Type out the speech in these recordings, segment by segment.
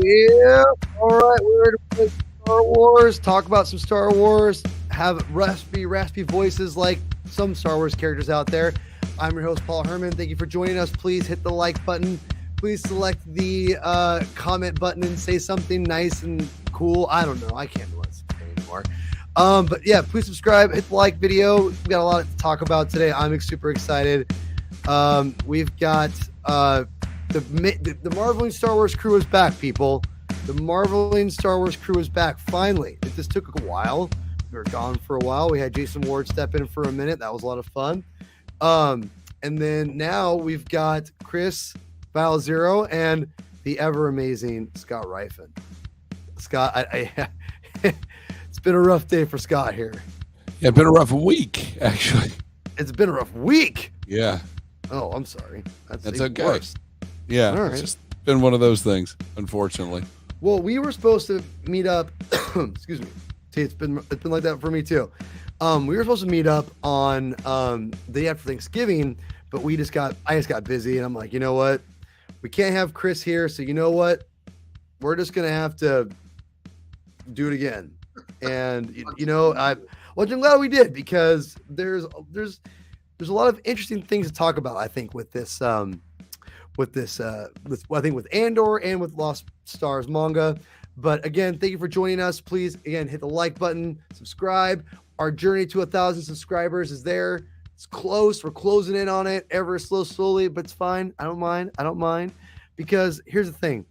Yeah. All right. We're ready to play Star Wars. Talk about some Star Wars. Have raspy voices like some Star Wars characters out there. I'm your host, Paul Herman. Thank you for joining us. Please hit the like button. Please select the comment button and say something nice and cool. I don't know. I can't do it anymore. But yeah, please subscribe. Hit the like video. We got a lot to talk about today. I'm super excited. We've got the Marveling Star Wars crew is back, people. The Marveling Star Wars crew is back. Finally. This took a while. We were gone for a while. We had Jason Ward step in for a minute. That was a lot of fun. And then now we've got Chris Valzero and the ever amazing Scott Rifen. Scott, it's been a rough day for Scott here. Yeah, it's been a rough week, actually. It's been a rough week. Yeah. Oh, I'm sorry. That's okay. Worse. Yeah, all right. It's just been one of those things, unfortunately. Well, we were supposed to meet up. Excuse me. See, it's been like that for me too. We were supposed to meet up on the day after Thanksgiving, but I just got busy, and I'm like, you know what? We can't have Chris here, so you know what? We're just gonna have to do it again. And I'm glad we did, because there's a lot of interesting things to talk about, I think, with Andor and with Lost Stars manga. But again, thank you for joining us. Please, again, hit the like button, subscribe. Our journey to 1,000 subscribers is there. It's close. We're closing in on it ever slowly, but it's fine. I don't mind, because here's the thing.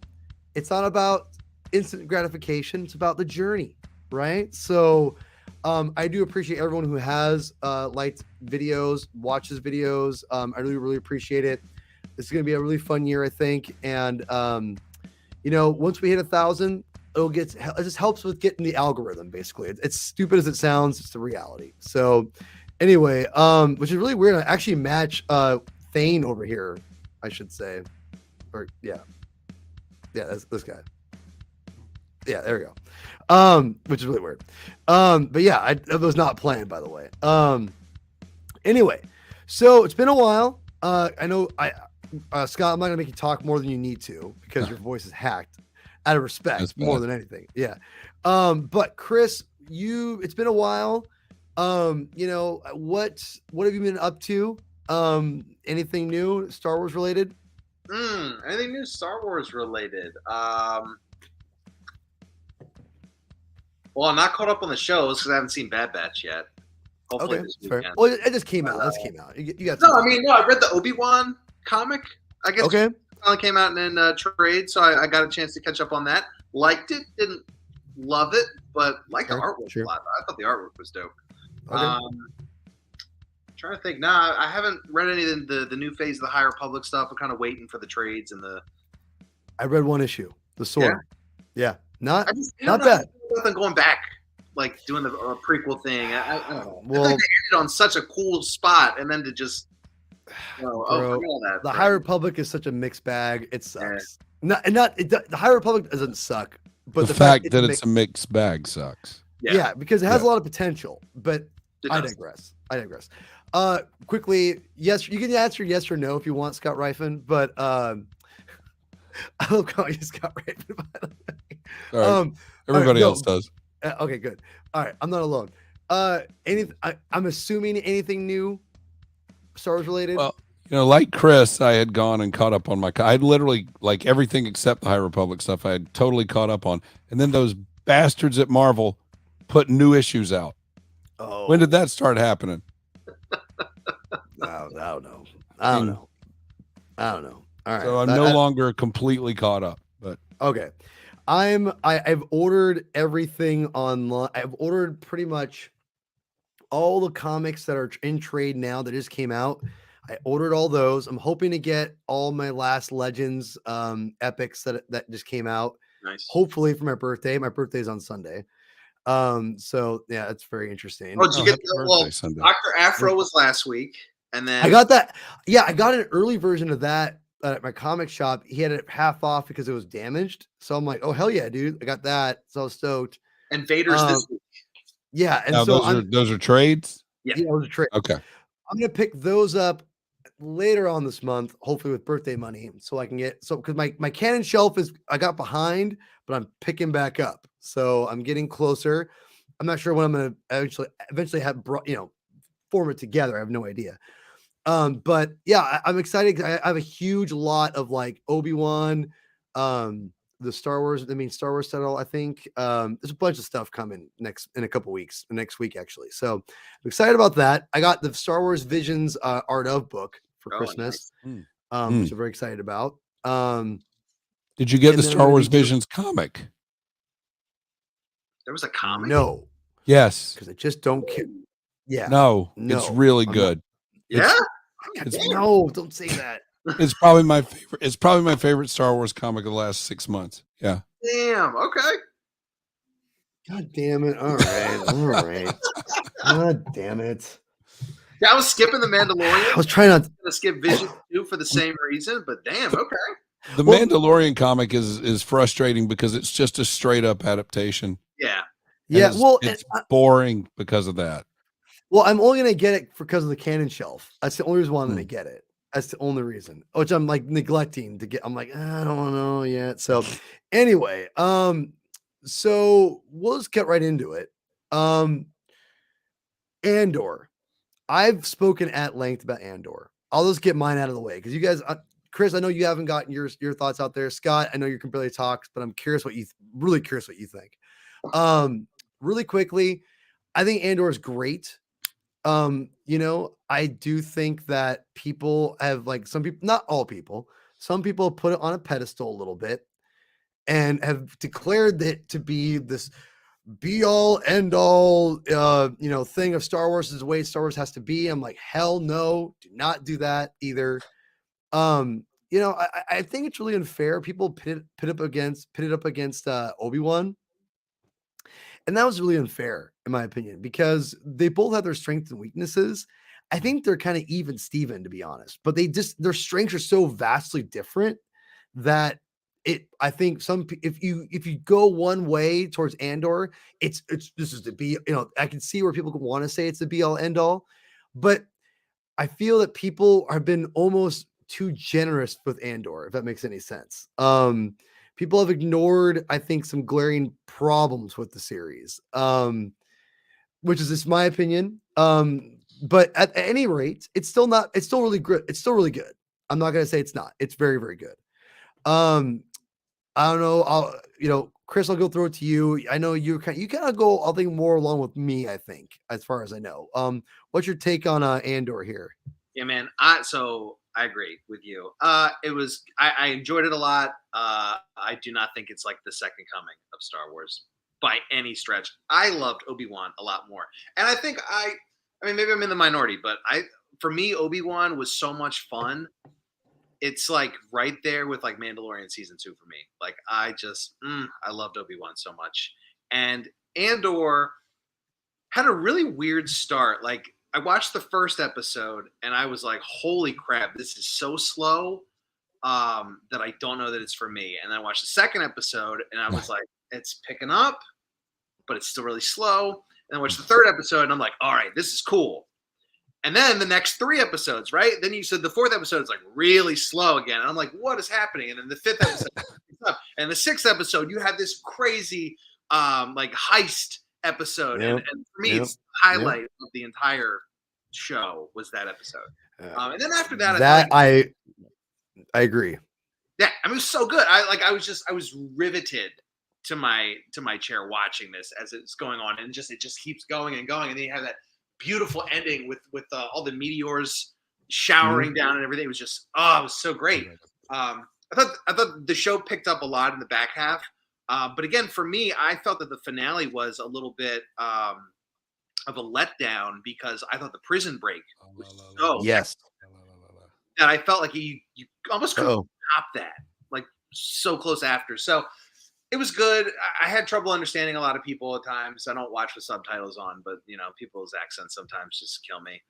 It's not about instant gratification. It's about the journey, right? So I do appreciate everyone who has liked videos, watches videos. I really appreciate it. It's going to be a really fun year, I think. And, once we hit 1,000, it just helps with getting the algorithm, basically. It's stupid as it sounds. It's the reality. So anyway, which is really weird. I actually match Thane over here, I should say. Or yeah, that's this guy. Yeah, there we go. Which is really weird. But yeah, I was not playing, by the way. Anyway, so it's been a while. I know Scott, I'm not gonna make you talk more than you need to, because your voice is hacked out of respect more than anything. Yeah. But Chris, it's been a while. What have you been up to? Anything new Star Wars related? Anything new Star Wars related? Well, I'm not caught up on the shows because I haven't seen Bad Batch yet. Hopefully Okay, this fair. weekend. Well, it just came out. You got I read the Obi-Wan comic. I guess okay. It finally came out in trade, so I got a chance to catch up on that. Liked it, didn't love it, but liked the artwork a lot. I thought the artwork was dope. Okay. Trying to think. Nah, I haven't read any of the new phase of the High Republic stuff. I'm kind of waiting for the trades and the. I read one issue, The Sword. Yeah. Not bad. Nothing going back, like doing the prequel thing. I don't know. Well, I think they ended on such a cool spot, and then to just. Bro, the High Republic is such a mixed bag. It sucks. Yeah. The High Republic doesn't suck, but the fact that it's a mixed bag sucks. Yeah, because it has a lot of potential. But I digress. Quickly, yes, you can answer yes or no if you want, Scott Rifen. But I love calling you Scott Rifen, by the way. All right. Everybody else does. Okay, good. All right, I'm not alone. I'm assuming anything new Star Wars related? Well, like Chris, I had gone and caught up on I'd literally, like, everything except the High Republic stuff I had totally caught up on. And then those bastards at Marvel put new issues out. Oh. When did that start happening? I don't know. I don't know. All right. So I'm no longer completely caught up. But okay. I've ordered everything online. I've ordered pretty much all the comics that are in trade now that just came out. I ordered all those. I'm hoping to get all my last Legends epics that just came out. Nice. Hopefully for my birthday. My birthday's on Sunday. So yeah, it's very interesting. Oh, did you get Dr. Afro was last week, and then I got that. Yeah, I got an early version of that at my comic shop. He had it half off because it was damaged. So I'm like, oh hell yeah, dude. I got that. So I was stoked. And Vader's this week. Yeah, and now, so those are trades. Yeah, those are trades. Okay, I'm gonna pick those up later on this month, hopefully with birthday money, so I can get because my canon shelf I got behind, but I'm picking back up. So I'm getting closer. I'm not sure when I'm gonna eventually have form it together. I have no idea. But yeah, I'm excited. I have a huge lot of like Obi-Wan, the Star Wars title. I think there's a bunch of stuff coming in a couple weeks, next week actually. So I'm excited about that. I got the Star Wars Visions Art of book for Christmas, nice. which I'm very excited about. Did you get the Star Wars Visions comic? There was a comic? No. Yes. Because I just don't care. Yeah. No, it's really good. Yeah. No, don't say that. It's probably my favorite. It's probably my favorite Star Wars comic of the last 6 months. Yeah. Damn. Okay. God damn it. All right. God damn it. Yeah, I was skipping the Mandalorian. I was trying not to skip Vision 2 for the same reason, but damn, okay. The Mandalorian comic is frustrating because it's just a straight up adaptation. Yeah. Yeah. It's boring because of that. Well, I'm only gonna get it because of the canon shelf. That's the only reason why I'm gonna get it. That's the only reason, which I'm like neglecting to get. I'm like, I don't know yet. So anyway, so we'll just get right into it. Andor. I've spoken at length about Andor. I'll just get mine out of the way because you guys, Chris, I know you haven't gotten your thoughts out there. Scott, I know you can barely talk, but I'm really curious what you think. Really quickly, I think Andor is great. I do think that people have some people, not all people, some people put it on a pedestal a little bit and have declared it to be this be all end all thing of Star Wars is the way Star Wars has to be. I'm like, hell no, do not do that either. I think it's really unfair. People pit it up against Obi-Wan. And that was really unfair, in my opinion, because they both have their strengths and weaknesses. I think they're kind of even Steven, to be honest, but their strengths are so vastly different that I think if you go one way towards Andor, this is the be, I can see where people want to say it's the be all end all, but I feel that people have been almost too generous with Andor, if that makes any sense. People have ignored, I think, some glaring problems with the series, which is just my opinion. But at any rate, it's still really good. It's still really good. I'm not going to say it's not. It's very, very good. I don't know. Chris, I'll go throw it to you. I know you kind of go, I think, more along with me, I think, as far as I know. What's your take on Andor here? Yeah, man. I agree with you. I enjoyed it a lot. I do not think it's like the second coming of Star Wars by any stretch. I loved Obi-Wan a lot more. And I think I mean, maybe I'm in the minority, but for me, Obi-Wan was so much fun. It's like right there with like Mandalorian season 2 for me. Like I loved Obi-Wan so much. And Andor had a really weird start. Like I watched the first episode and I was like, holy crap, this is so slow that I don't know that it's for me. And then I watched the second episode and I was like, it's picking up, but it's still really slow. And I watched the third episode and I'm like, all right, this is cool. And then the next 3 episodes, right? Then you said the 4th episode is like really slow again. And I'm like, what is happening? And then the 5th episode, and the 6th episode, you have this crazy like heist episode. Yep. And for me, it's the highlight of the entire show was that episode. And then after that, I agree. Yeah, I mean, it was so good. I was riveted to my chair watching this as it's going on, and it just keeps going and going, and then you have that beautiful ending with all the meteors showering down and everything. It was just it was so great. I thought the show picked up a lot in the back half, but again, for me, I felt that the finale was a little bit of a letdown because I thought the prison break was and I felt like you almost couldn't stop that, like so close after. So it was good. I had trouble understanding a lot of people at times. I don't watch with subtitles on, but people's accents sometimes just kill me.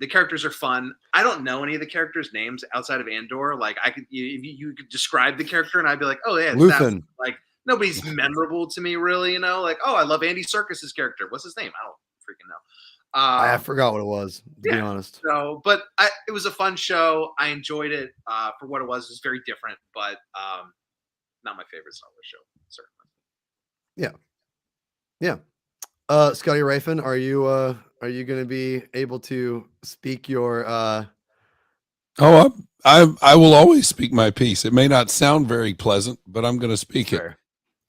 The characters are fun. I don't know any of the characters' names outside of Andor. Like you could describe the character, and I'd be like, oh yeah, it's Luthen. Like nobody's memorable to me, really. Like, oh, I love Andy Serkis's character. What's his name? I don't freaking know. I forgot what it was, to be Yeah. honest. So, but it was a fun show. I enjoyed it for what it was. It was very different, but not my favorite Star Wars show, certainly. Yeah. Yeah. Scotty Rifen, are you going to be able to speak your Oh, I will always speak my piece. It may not sound very pleasant, but I'm going to speak it. fair?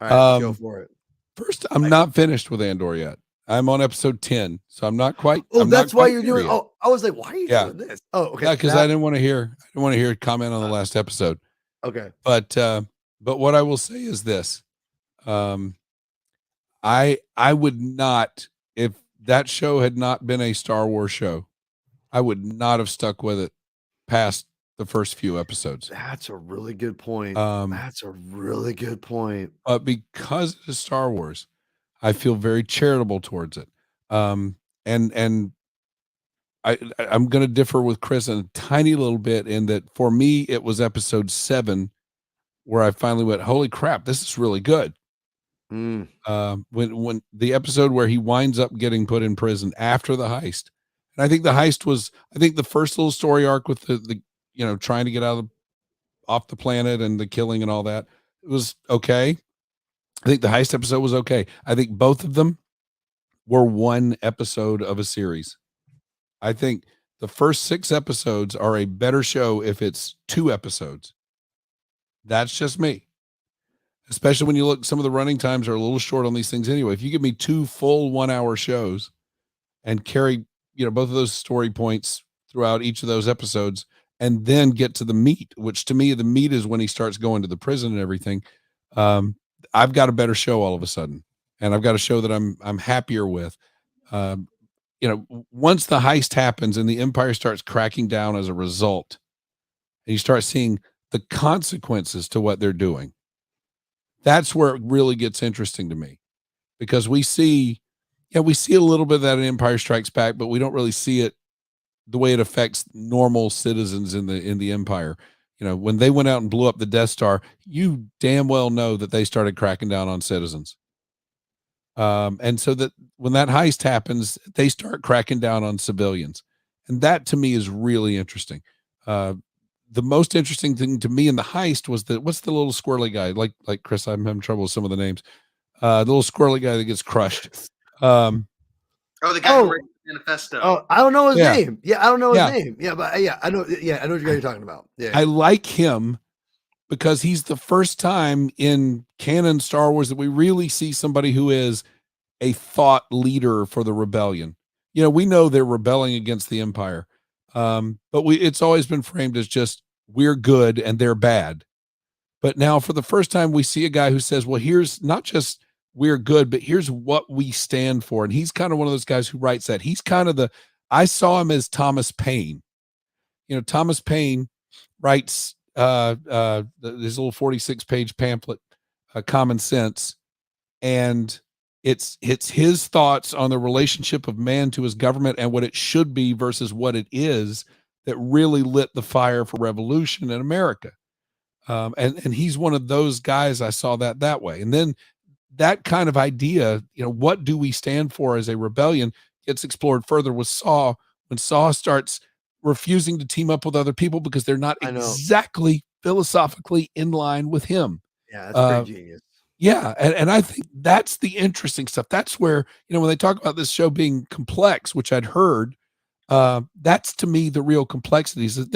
All right, go Um, for it. First, I'm not finished with Andor yet. I'm on episode 10, so I'm not quite. Oh, I'm that's not why quite you're there doing. yet. Oh, I was like, why are you Yeah, doing this? Oh, okay. yeah, because I didn't want to hear. I didn't want to hear comment on the last episode. Okay. But what I will say is this: I would not, if that show had not been a Star Wars show, I would not have stuck with it past the first few episodes. That's a really good point. That's a really good point. But because it is Star Wars, I feel very charitable towards it. And I'm going to differ with Chris in a tiny little bit in that for me, it was episode 7 where I finally went, holy crap, this is really good. Mm. When the episode where he winds up getting put in prison after the heist. And I think the heist was, I think the first little story arc with the trying to get off the planet and the killing and all that, it was okay. I think the heist episode was okay. I think both of them were one episode of a series. I think the first 6 episodes are a better show if it's 2 episodes. That's just me. Especially when you look, some of the running times are a little short on these things anyway. If you give me 2 full 1-hour shows and carry, both of those story points throughout each of those episodes and then get to the meat, which to me, the meat is when he starts going to the prison and everything. I've got a better show all of a sudden, and I've got a show that I'm happier with. Once the heist happens and the Empire starts cracking down as a result, and you start seeing the consequences to what they're doing, that's where it really gets interesting to me, because we see a little bit of that in Empire Strikes Back, but we don't really see it the way it affects normal citizens in the Empire. When they went out and blew up the Death Star, you damn well know that they started cracking down on citizens. And so that when that heist happens, they start cracking down on civilians. And that to me is really interesting. The most interesting thing to me in the heist was what's the little squirrely guy? Like Chris, I'm having trouble with some of the names. The little squirrely guy that gets crushed. The guy who read the manifesto. Oh, I don't know his Yeah. name. Yeah, I don't know his Yeah. name. Yeah, but yeah, I know. Yeah, I know what you're talking about. Yeah, I like him because he's the first time in canon Star Wars that we really see somebody who is a thought leader for the rebellion. We know they're rebelling against the Empire. But it's always been framed as just, we're good and they're bad. But now for the first time, we see a guy who says, well, here's not just we're good, but here's what we stand for. And he's kind of one of those guys who writes that. He's kind of I saw him as Thomas Paine. Thomas Paine writes this little 46-page pamphlet, Common Sense. And it's his thoughts on the relationship of man to his government and what it should be versus what it is that really lit the fire for revolution in America. And he's one of those guys. I saw that way. And then that kind of idea, what do we stand for as a rebellion, gets explored further with Saw, when Saw starts refusing to team up with other people because they're not exactly philosophically in line with him. Yeah, that's pretty genius. Yeah, and I think that's the interesting stuff. That's where, when they talk about this show being complex, which I'd heard, that's to me the real complexities, that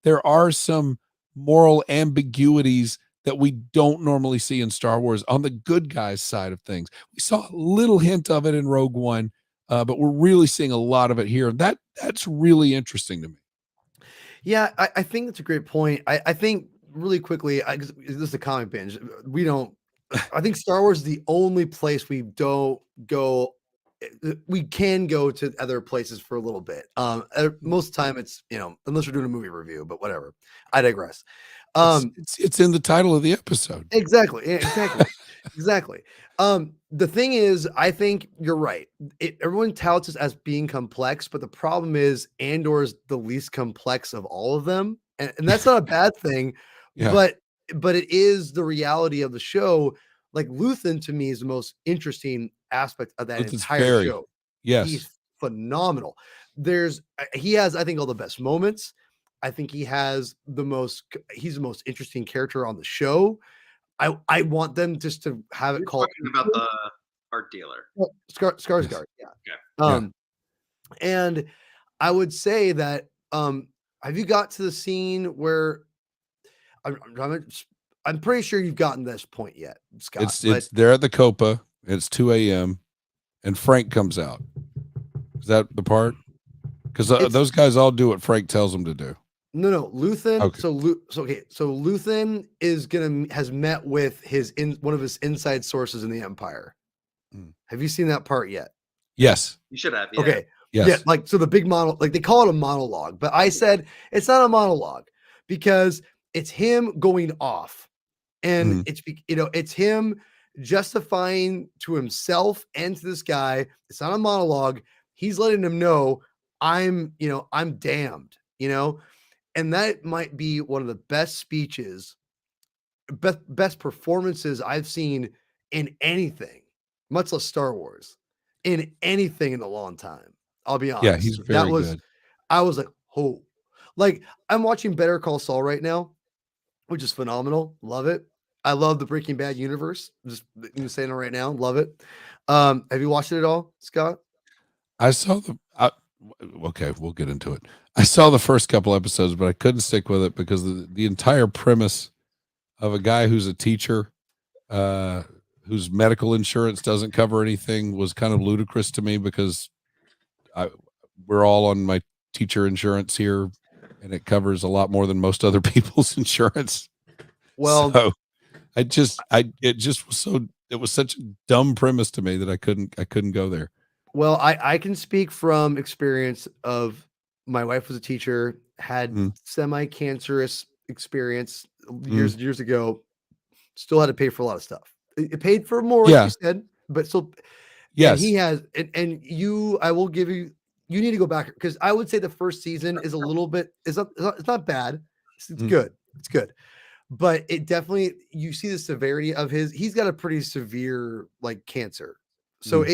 there are some moral ambiguities that we don't normally see in Star Wars on the good guys side of things. We saw a little hint of it in Rogue One, but we're really seeing a lot of it here. That's really interesting to me. Yeah, I think that's a great point. I think really quickly, 'cause this is a comic binge. I think Star Wars is the only place we don't go. We can go to other places for a little bit. Most of the time it's, unless we're doing a movie review, but whatever. I digress. It's in the title of the episode. Exactly. Exactly. The thing is, I think you're right. Everyone touts it as being complex, but the problem is Andor is the least complex of all of them. And that's not a bad thing, Yeah. but it is the reality of the show. Like Luthen to me is the most interesting aspect of that Luthen's entire show. Yes. He's phenomenal. He has, I think, all the best moments. I think he's the most interesting character on the show. I want them just to have it You're called talking about the art dealer. Skarsgård. Yeah. Okay. And I would say that have you got to the scene where I'm pretty sure you've gotten this point yet, Scott. It's they're at the Copa. It's 2 a.m. and Frank comes out. Is that the part? Because those guys all do what Frank tells them to do. No, Luthen. Okay. So Luthen has met with one of his inside sources in the Empire. Have you seen that part yet? Yes. You should have. Yeah. Okay. Yes. Yeah, like so the big like they call it a monologue, but I said it's not a monologue because it's him going off, and it's him justifying to himself and to this guy. It's not a monologue. He's letting him know I'm damned, and that might be one of the best speeches, best performances I've seen in anything, much less Star Wars, in anything in a long time. I'll be honest. Yeah, he's very good. I was like, oh, like I'm watching Better Call Saul right now, which is phenomenal. Love it. I love the Breaking Bad universe. Just saying it right now. Love it. Have you watched it at all, Scott? I saw okay, we'll get into it. I saw the first couple episodes, but I couldn't stick with it because the entire premise of a guy who's a teacher, whose medical insurance doesn't cover anything was kind of ludicrous to me because we're all on my teacher insurance here and it covers a lot more than most other people's insurance. Well, so it was such a dumb premise to me that I couldn't go there. Well, I can speak from experience of my wife was a teacher, had semi-cancerous experience years ago, still had to pay for a lot of stuff. It paid for more, like you said, but still. Yes. And he has, I will give you need to go back because I would say the first season is a little bit, it's not bad. It's good. It's good. But it definitely, you see the severity of he's got a pretty severe like cancer. So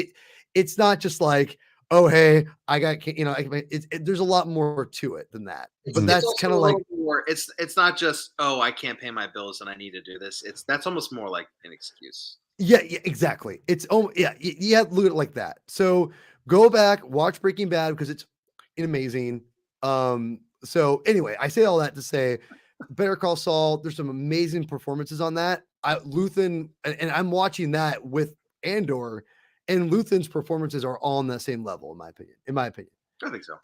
it's not just like, oh, hey, I got, there's a lot more to it than that. But that's kind of like more, it's not just, oh, I can't pay my bills and I need to do this. That's almost more like an excuse. Yeah, exactly. It's you have to look at it like that. So go back, watch Breaking Bad because it's amazing. So anyway, I say all that to say Better Call Saul, there's some amazing performances on that. Luthen, and I'm watching that with Andor, and Luthen's performances are all on that same level, in my opinion. I think so.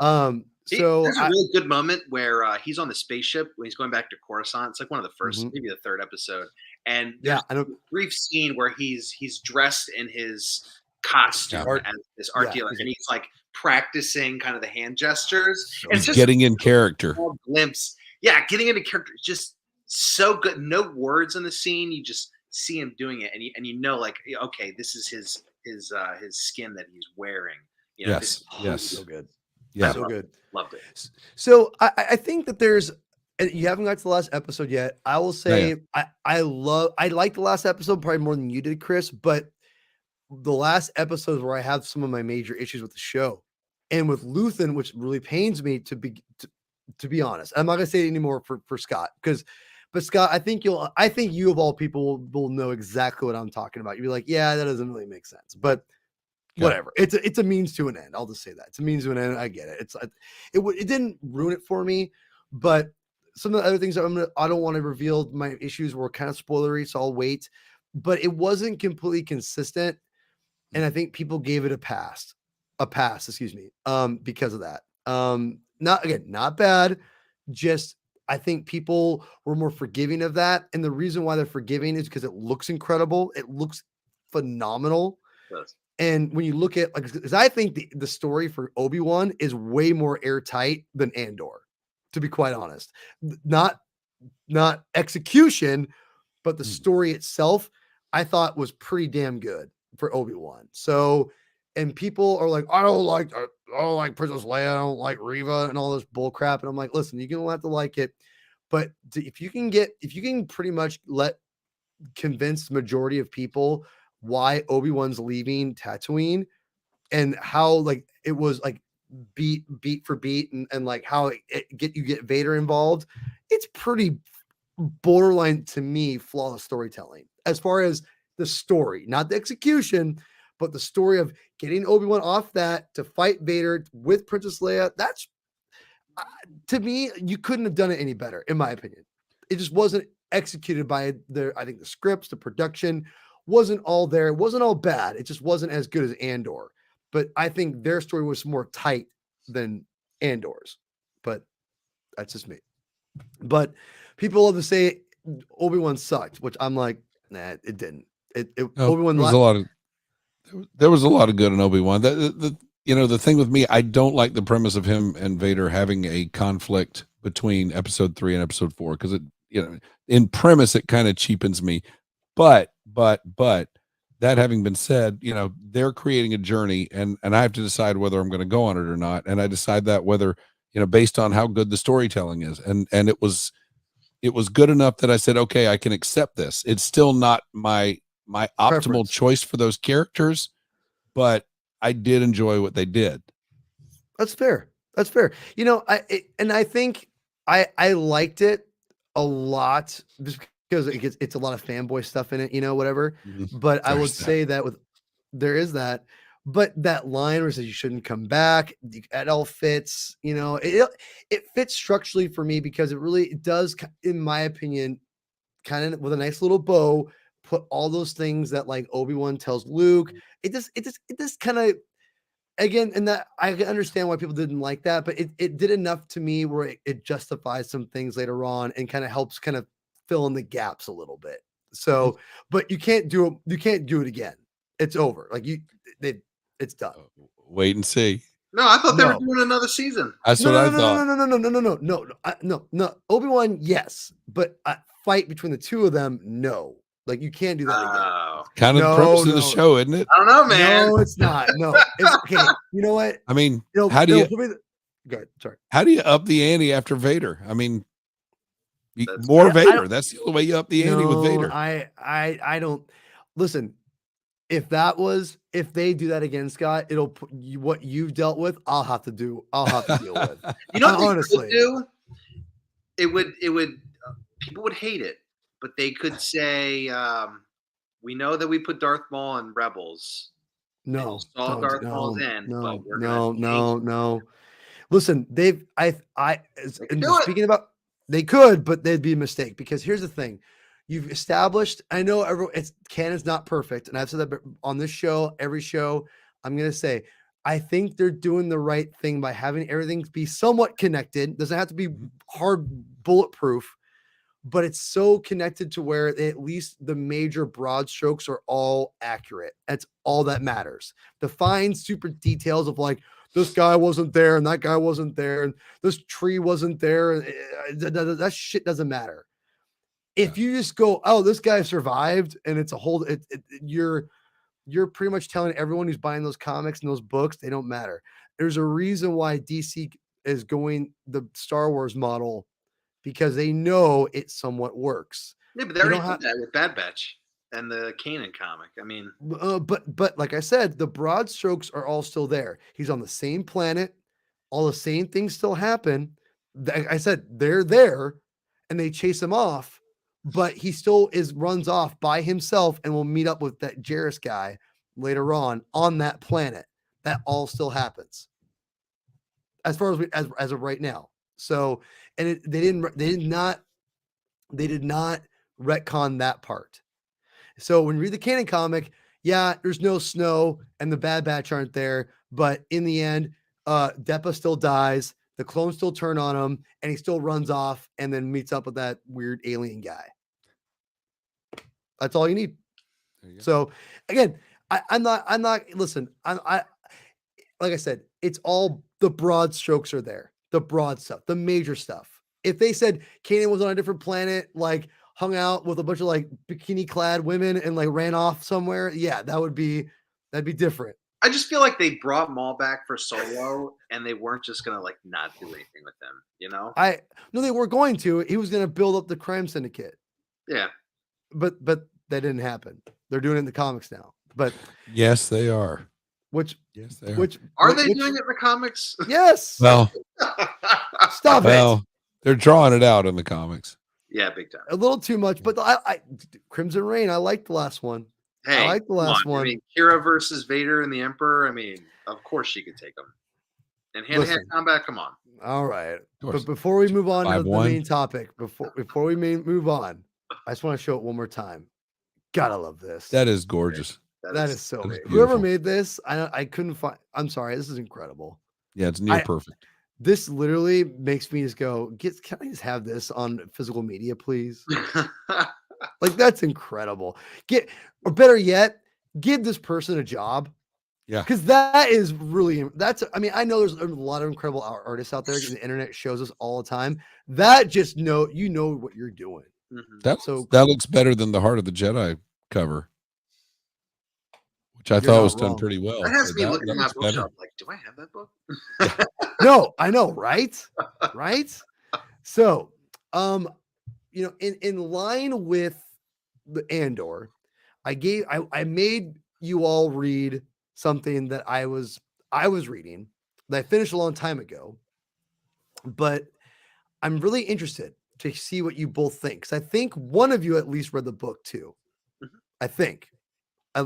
There's a really good moment where he's on the spaceship when he's going back to Coruscant. It's like one of the first, maybe the third episode. And there's a brief scene where he's dressed in his costume as this art dealer, and he's like practicing kind of the hand gestures. So and it's just getting in character. Glimpse. Yeah, getting into character. Just so good. No words in the scene. You just see him doing it, and you know, like, okay, this is his skin that he's wearing. Yes. So good. Yeah, so good. Loved it. So I think that you haven't got to the last episode yet. I will say I like the last episode probably more than you did, Chris, but the last episode is where I have some of my major issues with the show and with Luthen, which really pains me to be honest. I'm not gonna say it anymore for Scott but Scott, I think you of all people will know exactly what I'm talking about. You'll be like, yeah, that doesn't really make sense, but whatever. It's a means to an end. I'll just say that it's a means to an end. I get it. It didn't ruin it for me, but some of the other things I don't want to reveal. My issues were kind of spoilery, so I'll wait. But it wasn't completely consistent, and I think people gave it a pass. Excuse me. Because of that. Not bad. Just I think people were more forgiving of that, and the reason why they're forgiving is because it looks incredible. It looks phenomenal. Yes. And when you look at, because I think the story for Obi-Wan is way more airtight than Andor, to be quite honest. Not execution, but the story itself, I thought was pretty damn good for Obi-Wan. So, and people are like, I don't like Princess Leia, I don't like Reva and all this bull crap. And I'm like, listen, you're gonna have to like it, but if you can pretty much convince the majority of people why Obi-Wan's leaving Tatooine, and how like it was like beat for beat, and like how you get Vader involved. It's pretty borderline to me flawless storytelling as far as the story, not the execution, but the story of getting Obi-Wan off that to fight Vader with Princess Leia. That's to me, you couldn't have done it any better, in my opinion. It just wasn't executed by I think the scripts, the production wasn't all there. It wasn't all bad. It just wasn't as good as Andor. But I think their story was more tight than Andor's. But that's just me. But people love to say Obi-Wan sucked, which I'm like, nah, it didn't. Obi-Wan there was a lot of good in Obi-Wan. The thing with me, I don't like the premise of him and Vader having a conflict between episode 3 and episode 4, because it, in premise, it kind of cheapens me. But that having been said, they're creating a journey, and I have to decide whether I'm going to go on it or not. And I decide that whether, based on how good the storytelling is. And it was good enough that I said, okay, I can accept this. It's still not my optimal Preference. choice for those characters, but I did enjoy what they did. That's fair. That's fair. I think I liked it a lot just because it's a lot of fanboy stuff in it, whatever. Mhm. But I would There's that. say that there is that, but that line where it says you shouldn't come back, it all fits, it fits structurally for me because it does, in my opinion, kind of with a nice little bow, put all those things that like Obi-Wan tells Luke. It just kind of, again, and that I can understand why people didn't like that, but it did enough to me where it justifies some things later on and kind of helps kind of fill in the gaps a little bit. So, but you can't do it again. It's over. Like it's done. Wait and see. No, I thought they were No. doing another season. That's what I thought. No. Obi-Wan, yes, but a fight between the two of them, no. Like you can't do that again. Oh, Kind of the premise of the show, isn't it? I don't know, man. No, it's not. No, it's okay. You know what? I mean, Go ahead. Sorry. how do you up the ante after Vader? I mean, That's- more I Vader. don't- That's the only way you up the ante with Vader. I don't listen. If they do that again, Scott, it'll put what you've dealt with. I'll have to deal with. You know what they Honestly. could do? It would people would hate it, but they could say, we know that we put Darth Maul in Rebels. No, Install Darth Maul's in, but we're no. Listen, do it. speaking about, they could, but they'd be a mistake because here's the thing. You've established, I know canon's not perfect, and I've said that on this show, every show, I'm going to say, I think they're doing the right thing by having everything be somewhat connected. Doesn't have to be hard bulletproof, but it's so connected to where at least the major broad strokes are all accurate. That's all that matters. The fine, super details of like, this guy wasn't there and that guy wasn't there and this tree wasn't there. That shit doesn't matter. If you just go, oh, this guy survived, and it's a whole, you're pretty much telling everyone who's buying those comics and those books, they don't matter. There's a reason why DC is going the Star Wars model because they know it somewhat works. Yeah, but they already did that with Bad Batch and the Kanan comic. I mean, but like I said, the broad strokes are all still there. He's on the same planet. All the same things still happen. Like I said, they're there, and they chase him off. But he still runs off by himself and will meet up with that Jarrus guy later on that planet. That all still happens as far as of right now. So, and they did not retcon that part. So when you read the canon comic, yeah, there's no snow and the Bad Batch aren't there, but in the end, Depa still dies. The clones still turn on him, and he still runs off and then meets up with that weird alien guy. That's all you need. You so again, I'm not, listen, I, like I said, it's all the broad strokes are there, the broad stuff, the major stuff. If they said Kanan was on a different planet, like hung out with a bunch of like bikini clad women and like ran off somewhere, yeah, that'd be different. I just feel like they brought Maul back for Solo, and they weren't just gonna like not do anything with him, No, they were going to. He was gonna build up the crime syndicate. Yeah, but that didn't happen. They're doing it in the comics now. But yes, they are. Yes, they are. Are they doing it in the comics? Yes. Well, Stop it. They're drawing it out in the comics. Yeah, big time. A little too much, but I Crimson Reign. I liked the last one. Hey, I like the last one. I mean, Kira versus Vader and the Emperor. I mean, of course she could take them. And hand-to-hand combat. Come on. All right, but before we move on to the main topic, before we move on, I just want to show it one more time. Gotta love this. That is gorgeous. That is so great. Whoever made this, I couldn't find. I'm sorry, this is incredible. Yeah, it's near perfect. This literally makes me just go, can I just have this on physical media, please? Like, that's incredible. Or better yet, give this person a job. Yeah. Because that is really, I mean, I know there's a lot of incredible artists out there. The internet shows us all the time. That just know what you're doing. Mm-hmm. That looks better than the Heart of the Jedi cover, which I thought was done pretty well. That has me looking at my bookshelf like, do I have that book? Yeah. No, I know, right? Right? So, in line with the Andor, I made you all read something that I was reading that I finished a long time ago, but I'm really interested to see what you both think, because I think one of you at least read the book too. Mm-hmm. I think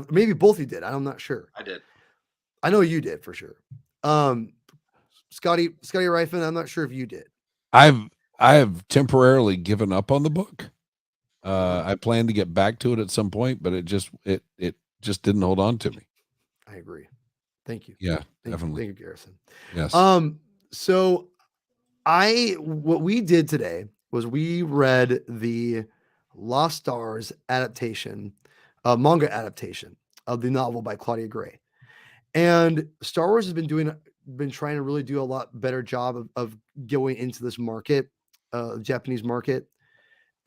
maybe both of you did. I'm not sure. I did. I know you did for sure. Scotty Reifman, I'm not sure if you did. I have temporarily given up on the book. I plan to get back to it at some point, but it just didn't hold on to me. I agree. Thank you. Yeah, definitely. Thank you, Garrison. Yes. So what we did today was we read the Lost Stars adaptation, manga adaptation of the novel by Claudia Gray. And Star Wars has been trying to really do a lot better job of going into this market, Japanese market.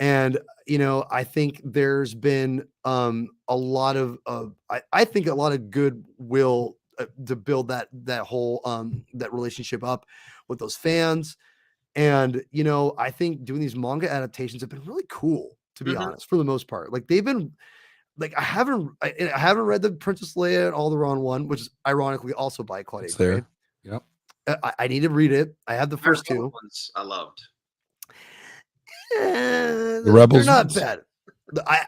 And, I think there's been a lot of I think a lot of goodwill to build that whole that relationship up with those fans. And, I think doing these manga adaptations have been really cool, to be honest, for the most part. Like, they've been like, I haven't read the Princess Leia and Alderaan one, which is ironically also by Claudia Gray. Yep. I need to read it. I have the first two. Ones I loved. The Rebels, they're not bad.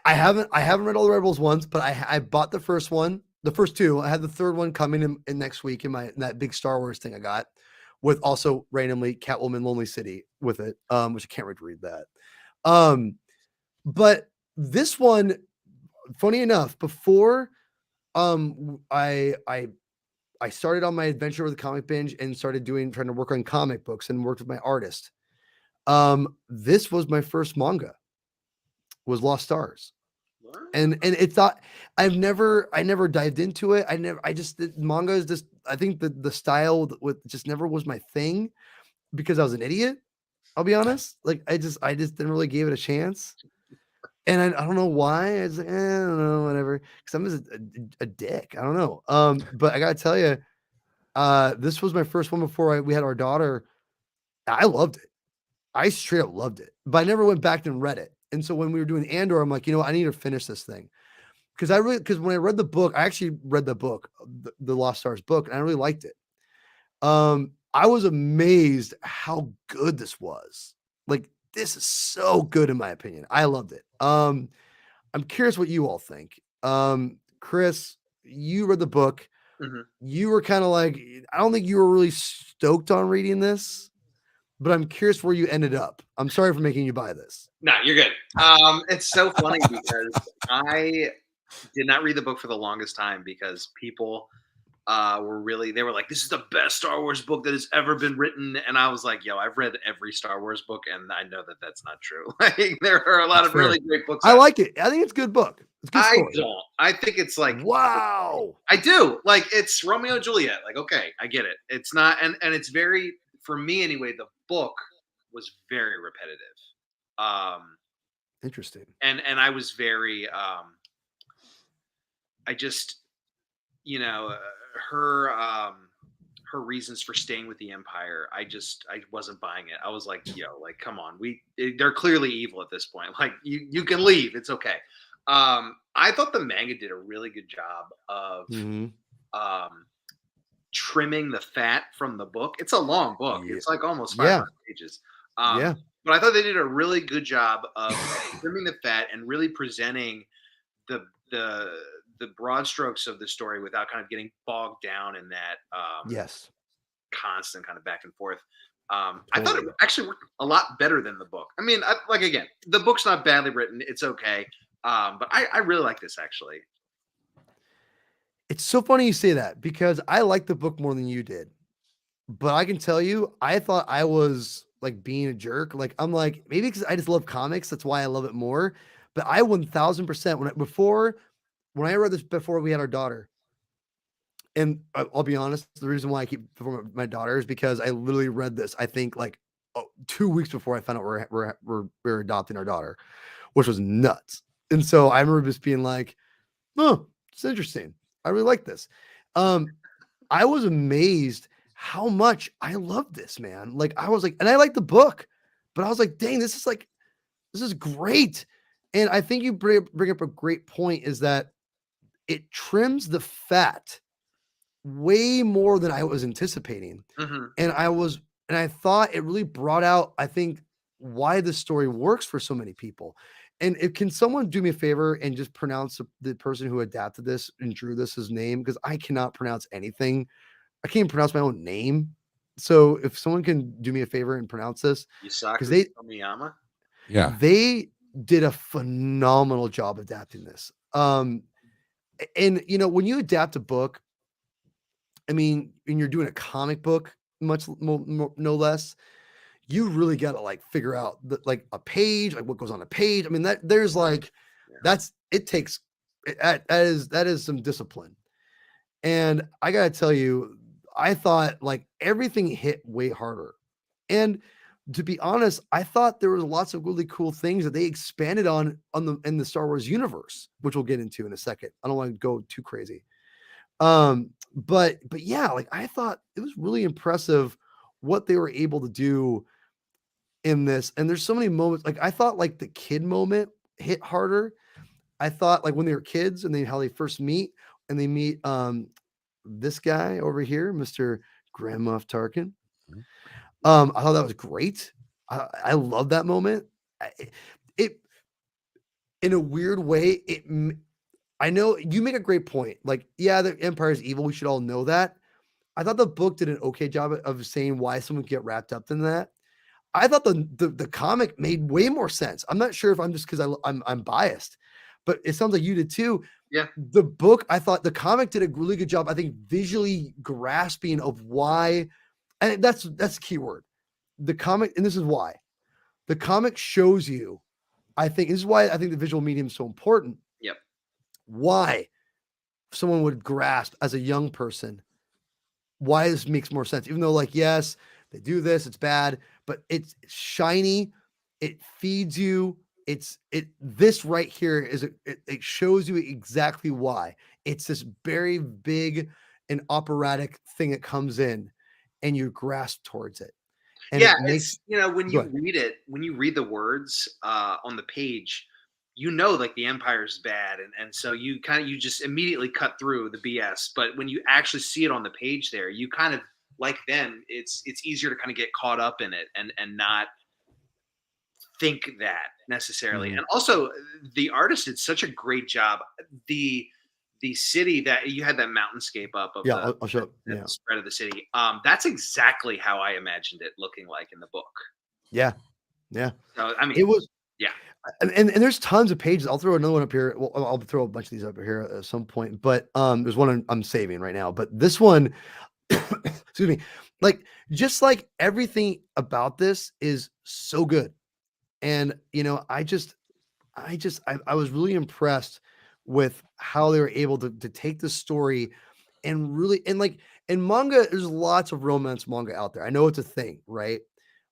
I haven't read all the Rebels ones, but I bought the first one, the first two. I had the third one coming in next week in that big Star Wars thing I got, with also randomly Catwoman Lonely City with it, which I can't wait to read that. But this one, funny enough, before I started on my adventure with the Comic Binge and started trying to work on comic books and worked with my artist. This was my first manga, was Lost Stars. And it's not, I never dived into it. Manga is just, I think the style just never was my thing, because I was an idiot. I'll be honest. Like, I just didn't really give it a chance. And I don't know why. I was like, I don't know, whatever. Cause I'm just a dick. I don't know. But I gotta tell you, this was my first one before we had our daughter. I loved it. I straight up loved it, but I never went back and read it. And so when we were doing Andor, I'm like, I need to finish this thing. Because when I read the book, I actually read the book, the Lost Stars book, and I really liked it. I was amazed how good this was. Like, this is so good, in my opinion. I loved it. I'm curious what you all think. Chris, you read the book. Mm-hmm. You were kind of like, I don't think you were really stoked on reading this, but I'm curious where you ended up. I'm sorry for making you buy this. No, you're good. It's so funny because I did not read the book for the longest time, because people they were like, this is the best Star Wars book that has ever been written. And I was like, yo, I've read every Star Wars book, and I know that that's not true. Like, there are a lot of really great books. I like it. I think it's a good book. It's a good story. I don't. I think it's like, wow. I do. Like, it's Romeo and Juliet. Like, okay, I get it. It's not, and it's very, for me anyway, the book was very repetitive. Interesting. And I was very, I just, her reasons for staying with the Empire, I wasn't buying it. I was like, yo, like, come on, they're clearly evil at this point. Like, you can leave. It's okay. I thought the manga did a really good job of trimming the fat from the book. It's a long book. Yeah. It's like almost Yeah. 500 pages. Yeah. But I thought they did a really good job of trimming the fat and really presenting the the the broad strokes of the story without kind of getting bogged down in that Yes. constant kind of back and forth. I thought it Totally. actually worked a lot better than the book. I mean, like again, the book's not badly written; it's okay. But I really like this actually. It's so funny you say that because I like the book more than you did. But I can tell you, I thought I was like being a jerk. Like I'm like maybe because I just love comics, that's why I love it more. But I 1000% when I read this before we had our daughter, and I'll be honest, the reason why I keep before my daughter is because I literally read this. I think like 2 weeks before I found out we're adopting our daughter, which was nuts. And so I remember just being like, "Oh, it's interesting. I really like this." Um, I was amazed how much I love this, man. Like I was like, and I like the book, but I was like, dang, this is great. And I think you bring up a great point is that it trims the fat way more than I was anticipating. Mhm. And I thought it really brought out, I think, why the story works for so many people. And can someone do me a favor and just pronounce the person who adapted this and drew this name? Because I cannot pronounce anything. I can't even pronounce my own name. So if someone can do me a favor and pronounce this, because Yusaku Tomiyama. Yeah. they did a phenomenal job adapting this. And when you adapt a book, I mean, when you're doing a comic book, much no less, you really got to like figure out like a page, like what goes on a page. I mean, that there's like, Yeah. it takes, that is some discipline. And I got to tell you, I thought like everything hit way harder. And to be honest, I thought there was lots of really cool things that they expanded on in the Star Wars universe, which we'll get into in a second. I don't want to go too crazy. But yeah, like I thought it was really impressive what they were able to do in this. And there's so many moments, like I thought like the kid moment hit harder. I thought like when they were kids and how they first meet and they meet this guy over here, Mr. Grand Moff Tarkin. Mhm. I thought that was great. I love that moment. It in a weird way, I know you make a great point. Like, yeah, the Empire is evil. We should all know that. I thought the book did an okay job of saying why someone could get wrapped up in that. I thought the comic made way more sense. I'm not sure if I'm just because I'm biased, but it sounds like you did too. Yeah. The book, I thought the comic did a really good job. I think visually grasping of why, and that's the key word. The comic, and this is why the comic shows you. I think this is why I think the visual medium is so important. Yep. Why someone would grasp as a young person why this makes more sense, even though like yes they do this, it's bad, but it's shiny, it feeds you, this right here it shows you exactly why it's this very big and operatic thing that comes in and you grasp towards it, and Yeah, it makes it's when go you ahead. read it, when you read the words on the page, like the Empire's bad, and so you just immediately cut through the BS. But when you actually see it on the page, there, you kind of like them. It's easier to kind of get caught up in it and not think that necessarily. Mhm. And also, the artist did such a great job. The city that you had that mountainscape up of Yeah, the I'll show at yeah, the spread of the city. That's exactly how I imagined it looking like in the book. yeah, yeah, So I mean, it was. yeah, And there's tons of pages. I'll throw another one up here. Well, I'll throw a bunch of these up here at some point. But there's one I'm saving right now. But this one, excuse me, like just like everything about this is so good. And I was really impressed with how they were able to take the story and really and like in manga, there's lots of romance manga out there. I know it's a thing, right?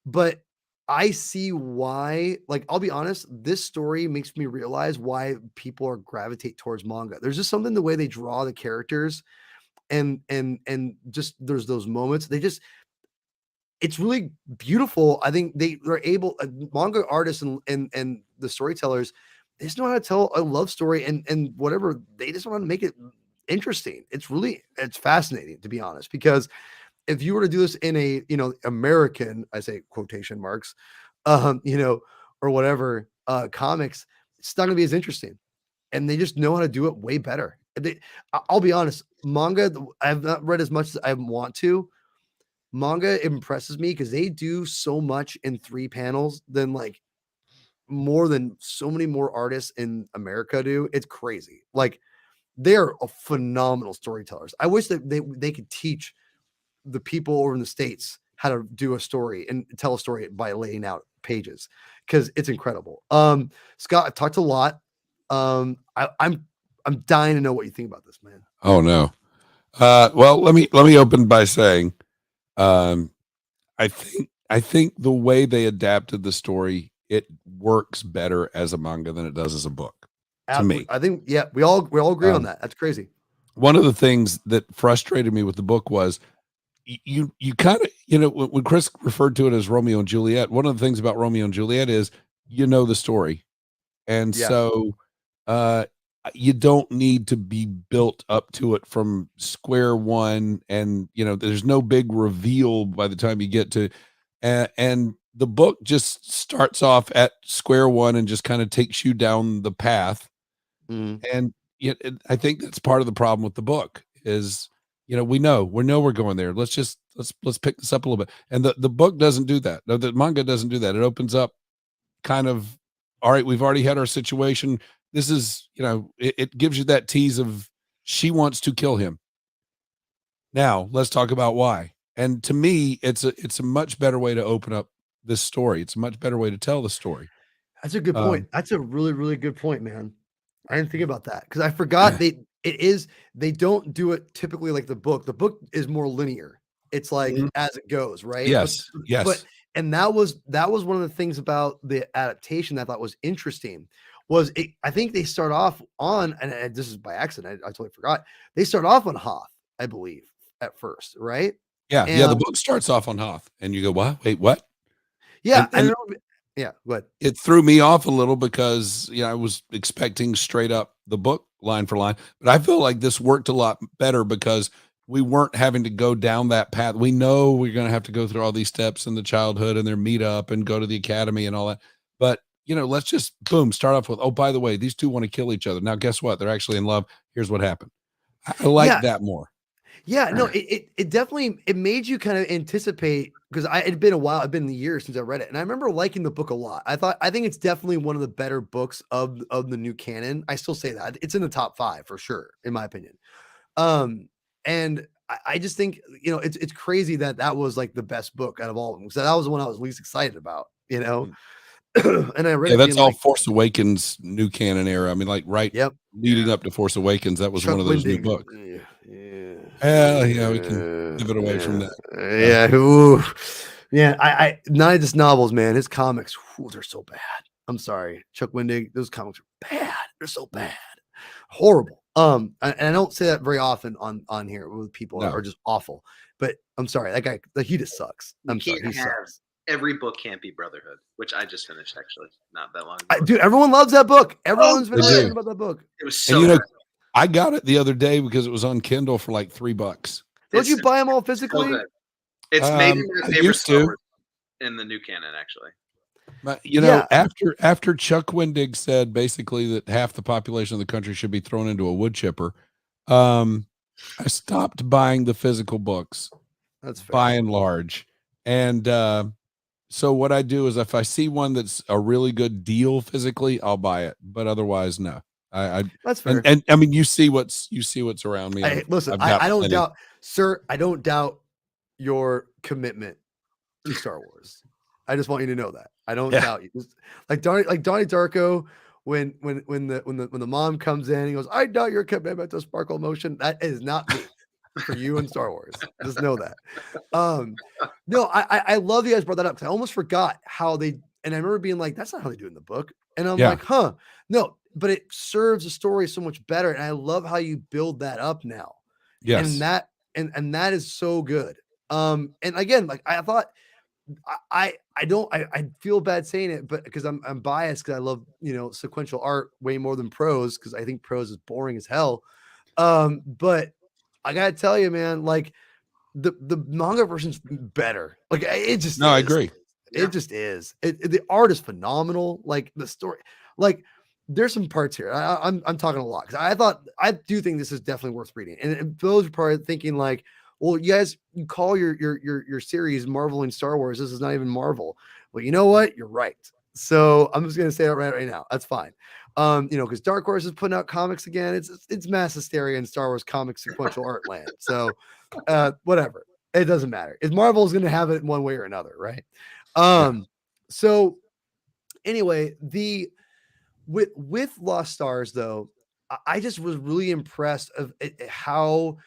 But I see why, like, I'll be honest, this story makes me realize why people are gravitate towards manga. There's just something the way they draw the characters and just there's those moments. It's really beautiful. I think they're able manga artists and the storytellers, they just know how to tell a love story and whatever. They just want to make it interesting. It's fascinating, to be honest, because if you were to do this in a, American, I say quotation marks, or whatever, comics, it's not gonna be as interesting. And they just know how to do it way better. I'll be honest, manga, I have not read as much as I want to. Manga impresses me because they do so much in 3 panels than like more than so many more artists in America do. It's crazy. Like they're a phenomenal storytellers. I wish that they could teach the people over in the States how to do a story and tell a story by laying out pages because it's incredible. Scott, I've talked a lot. I'm dying to know what you think about this, man. Oh no. Well, let me open by saying, um, I think the way they adapted the story, it works better as a manga than it does as a book. To me, I think, yeah, we all agree on Um, that. That's crazy. one of the things that frustrated me with the book was you kind of, when Chris referred to it as Romeo and Juliet, one of the things about Romeo and Juliet is the story. And Yeah. so you don't need to be built up to it from square one, and there's no big reveal by the time you get to and the book just starts off at square one and just kind of takes you down the path. Mhm. And I think that's part of the problem with the book is, we know we're going there. Let's pick this up a little bit. And the book doesn't do that. No, the manga doesn't do that. It opens up kind of, all right, we've already had our situation. This is, it gives you that tease of she wants to kill him. Now let's talk about why. And to me, it's a much better way to open up this story. It's a much better way to tell the story. That's a good point. Um, That's a really, really good point, man. I didn't think about that because I forgot they don't do it typically like the book. The book is more linear. It's like Mhm. as it goes, right? Yes, But yes. and that was one of the things about the adaptation that I thought was interesting. I think they start off on, and this is by accident, I totally forgot. They start off on Hoth, I believe, at first, right? Yeah, yeah, the And book starts off on Hoth, and you go, "What? Wait, what?" yeah, And I don't and know. Yeah, but it threw me off a little because, I was expecting straight up the book line for line, but I feel like this worked a lot better because we weren't having to go down that path. We know we're gonna have to go through all these steps in the childhood and their meetup and go to the academy and all that. But, let's just boom, start off with, "Oh, by the way, these 2 wanna kill each other. Now guess what? They're actually in love. Here's what happened." I like yeah, that more. yeah, no, it definitely it made you kind of anticipate because it'd been a while, it'd been years since I read it, and I remember liking the book a lot. I think it's definitely one of the better books of the new canon. I still say that it's in the top 5 for sure, in my opinion. And I just think it's crazy that that was like the best book out of all of them. So that was the one I was least excited about, Mm. and I read Yeah, it that's being all like, Force Awakens new canon era. I mean, like, right yep, leading up to Force Awakens, that was one Chuck of those new Wendig. books. Yeah, yeah, Yeah, we can pivot away from yeah, that. Uh, yeah. Ooh. Yeah, I not just novels, man. His comics, they're so bad. I'm sorry, Chuck Wendig. Those comics are bad. They're so mm, bad, horrible. And I don't say that very often on here with people are no. just awful. But I'm sorry, that guy, like, he just sucks. You I'm sorry, he can't have sucks. every book can't be Brotherhood, which I just finished actually not that long ago. Dude, everyone loves that book. Oh, Everyone's been They raving do. about that book. it was And, so good. I got it the other day because it was on Kindle for like $3. Don't you It's buy them all so physically? good. It's maybe my I favorite used Star to. Wars in the new canon, actually. But, Yeah, after Chuck Wendig said basically that half the population of the country should be thrown into a wood chipper, um, I stopped buying the physical books that's by fair. and large. And so what I do is if I see one that's a really good deal physically, I'll buy it. But otherwise, no. I That's and fair. and I mean you see what's around me. Listen, I've got I don't plenty. doubt, sir. I don't doubt your commitment to Star Wars. I just want you to know that. I don't Yeah. doubt you. Just like Donnie Darko, when the mom comes in, he goes, "I doubt your commitment to sparkle motion." That is not me for you and Star Wars. Just know that. Um, no, I love you guys brought that up because I almost forgot how they. And I remember being like, "That's not how they do it in the book," and I'm Yeah. like, "Huh, no." But it serves the story so much better, and I love how you build that up now, and Yes. that is so good. And again, like I thought I feel bad saying it, but because I'm biased because I love sequential art way more than prose because I think prose is boring as hell. But I gotta tell you, man, like the manga version's better. Like it just No, I is. agree. Yeah. It just is. The art is phenomenal. Like the story, like there's some parts here. I'm talking a lot because I do think this is definitely worth reading. And those are probably thinking like, well, you guys, you call your series Marvel and Star Wars. This is not even Marvel. Well, you know what? You're right. So I'm just gonna say that right now. That's fine. Because Dark Horse is putting out comics again. It's mass hysteria in Star Wars comic sequential art land. So whatever. It doesn't matter. If Marvel is gonna have it one way or another, right? So anyway, with Lost Stars though, I just was really impressed of how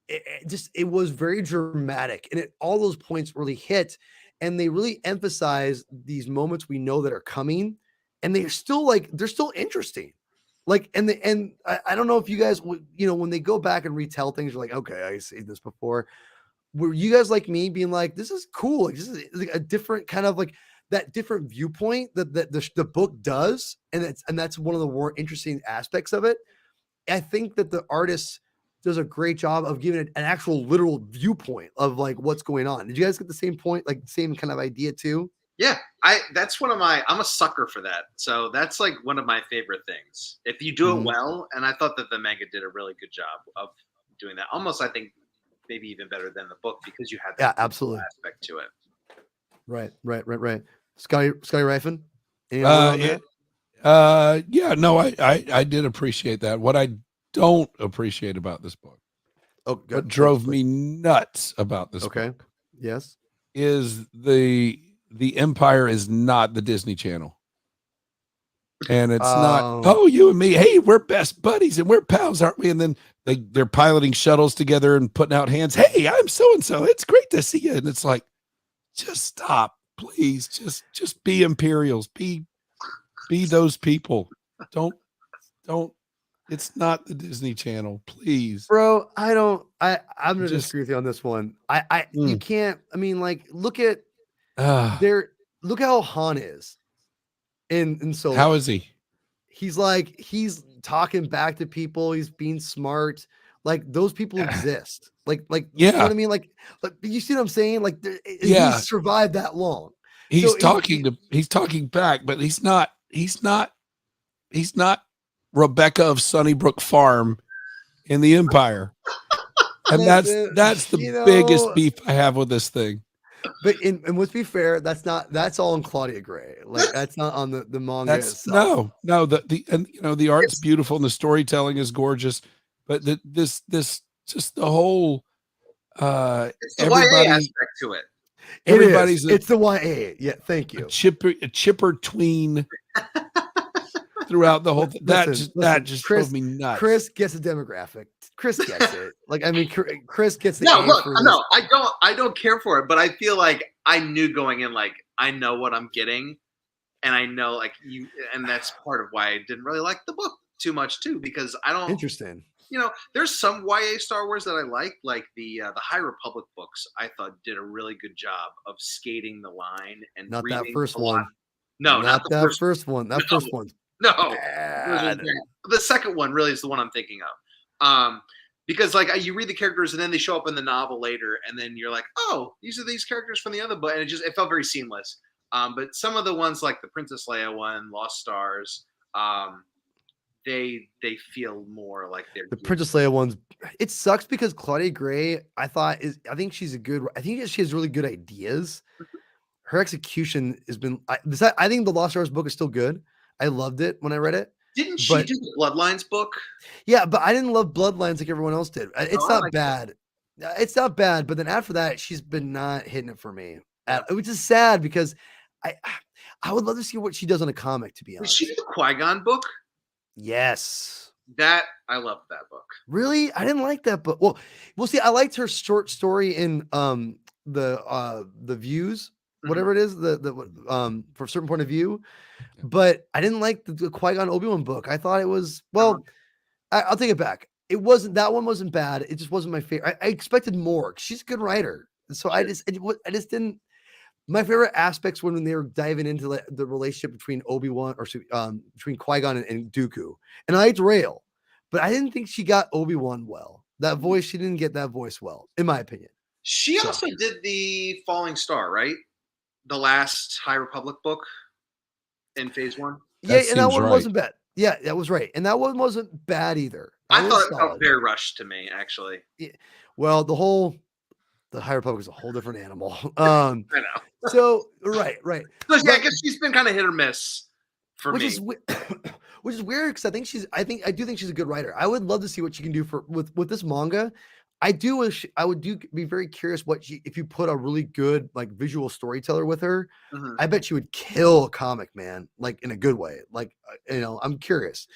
it was very dramatic and all those points really hit and they really emphasize these moments we know that are coming and they're still interesting. Like, and I don't know if you guys when they go back and retell things, you're like, okay, I see this before. Were you guys like me being like, this is cool? Like, this is like a different kind of like that different viewpoint that the book does. And that's one of the more interesting aspects of it. I think that the artist does a great job of giving it an actual literal viewpoint of like what's going on. Did you guys get the same point, like same kind of idea too? Yeah, that's one of I'm a sucker for that. So that's like one of my favorite things. If you do it well, and I thought that the manga did a really good job of doing that. Almost, I think, maybe even better than the book because you had that absolutely aspect to it. Right. Scotty Rifen. Any on that? Yeah, no, I did appreciate that. What I don't appreciate about this book, what drove me nuts about this book, yes, is the Empire is not the Disney Channel. And it's not, oh, you and me, hey, we're best buddies and we're pals, aren't we? And then they're piloting shuttles together and putting out hands. Hey, I'm so-and-so. It's great to see you. And it's like, just stop, please. Just be Imperials. Be those people. Don't, it's not the Disney Channel, please. Bro, I'm gonna disagree with you on this one. You can't, I mean, like, look at how Han is in Solo. How is he? He's talking back to people, he's being smart. Like those people exist. Like yeah. You know what I mean? Like you see what I'm saying? Like he's survived that long. He's talking back, but he's not Rebecca of Sunnybrook Farm in the Empire. And that's the biggest beef I have with this thing. But and let's be fair, that's all in Claudia Gray. Like that's not on the manga itself. No, the art's beautiful and the storytelling is gorgeous, but this just the whole it's the YA aspect to it. It's the YA. Yeah, thank you. A chipper tween throughout the whole thing. That just drove me nuts. Chris gets the demographic. Chris gets it. Like, I mean, Chris gets the I don't care for it, but I feel like I knew going in, like, I know what I'm getting, and I know, like, and that's part of why I didn't really like the book too much too, because I don't. Interesting. There's some YA Star Wars that I like the High Republic books. I thought did a really good job of skating the line and not that first one. No, not that first one. That first one. No, the second one really is the one I'm thinking of. Because like you read the characters and then they show up in the novel later, and then you're like, oh, these are these characters from the other book, and it felt very seamless. But some of the ones like the Princess Leia one, Lost Stars, they feel more like they're the Princess Leia ones. It sucks because Claudia Gray, I think she has really good ideas. Her execution has been. I think the Lost Stars book is still good. I loved it when I read it. Didn't she do the Bloodlines book? Yeah, but I didn't love Bloodlines like everyone else did. It's not bad. It's not bad, but then after that, she's been not hitting it for me. Which is sad because I would love to see what she does on a comic, to be honest. Did she do the Qui-Gon book? Yes. I loved that book. Really? I didn't like that book. Well, we'll see. I liked her short story in the Views, whatever it is, the for a certain point of view. But I didn't like the Qui-Gon Obi-Wan book. I thought it was, well, I'll take it back. That one wasn't bad. It just wasn't my favorite. I expected more. She's a good writer. So I just didn't. My favorite aspects when they were diving into the relationship between Obi-Wan or between Qui-Gon and Dooku. And I liked Rail, but I didn't think she got Obi-Wan well. That voice, she didn't get that voice well, in my opinion. She also did the Falling Star, right? The last High Republic book in Phase 1. Yeah, and that one wasn't bad. Yeah, that was right. And that one wasn't bad either. I thought it felt very rushed to me, actually. Yeah. Well, the High Republic is a whole different animal. I know. So right. So, yeah, I guess she's been kind of hit or miss for me. Which is weird because I do think she's a good writer. I would love to see what she can do with this manga. I would be very curious if you put a really good like visual storyteller with her. Mhm. I bet she would kill a comic, man, like in a good way. Like I'm curious.